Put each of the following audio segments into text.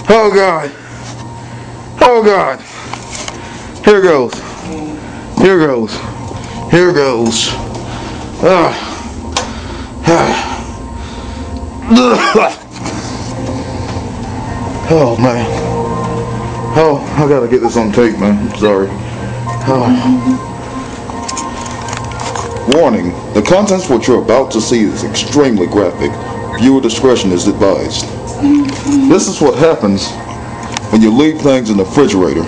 Oh God. Oh God. Here goes. Here goes. Here goes. Oh man. Oh, I gotta get this on tape, man. I'm sorry. Warning, the contents what you're about to see is extremely graphic. Viewer discretion is advised. This is what happens when you leave things in the refrigerator.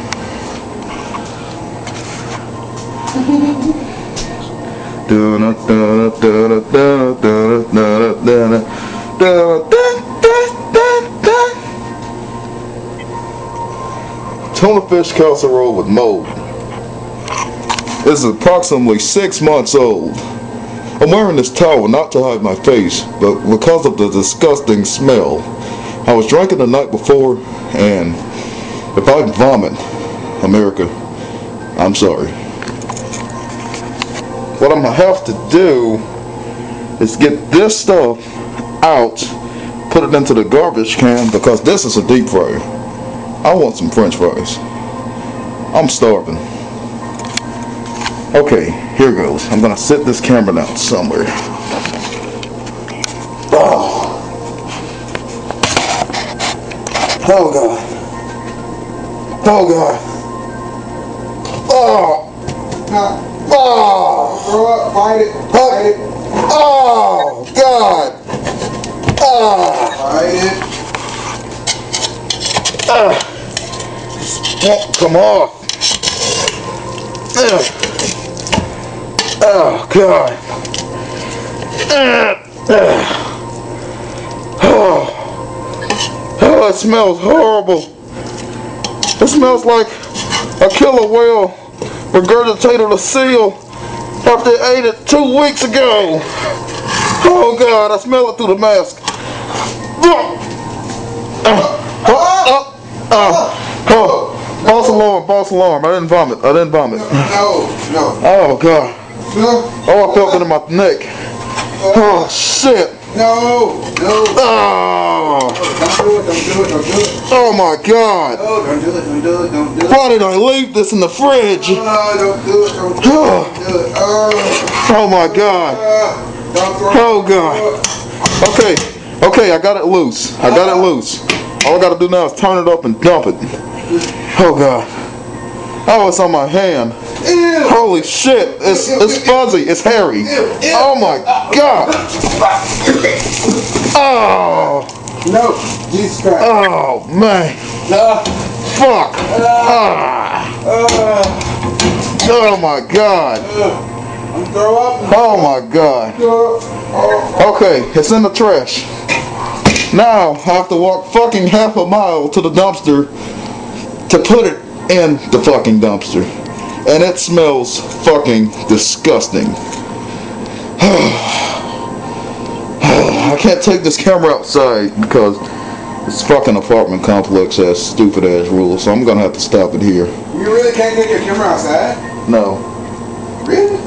Tuna fish casserole with mold. This is approximately 6 months old. I'm wearing this towel not to hide my face, but because of the disgusting smell. I was drinking the night before, and if I vomit, America, I'm sorry. What I'm gonna have to do is get this stuff out, put it into the garbage can, because this is a deep fry. I want some French fries. I'm starving. Okay, here goes. I'm gonna sit this camera down somewhere. Oh God. Oh God. Oh. Oh. Throw up, fight it. Fight it. Oh God. Oh. Fight it. Come off. Oh God. Oh, it smells horrible. It smells like a killer whale regurgitated a seal after it ate it 2 weeks ago. Oh God, I smell it through the mask. False alarm, false alarm. I didn't vomit. I didn't vomit. No. Oh God. No. Oh, I felt it in my neck. Oh shit. No. Oh. Don't do it. Oh my God. No, don't do it. Why did I leave this in the fridge? Don't do it. Oh my God. Oh God. Okay, I got it loose. All I gotta do now is turn it up and dump it. Oh God. Oh, it's on my hand. Ew. Holy shit. It's fuzzy. It's hairy. Oh my God. Oh. No. Jesus Christ. Oh man. Fuck. Oh my God. I'm throw up. Oh my God. Okay, it's in the trash. Now I have to walk fucking half a mile to the dumpster to put it in the fucking dumpster. And it smells fucking disgusting. I can't take this camera outside because this fucking apartment complex has stupid ass rules, so I'm gonna have to stop it here. You really can't take your camera outside? No. Really?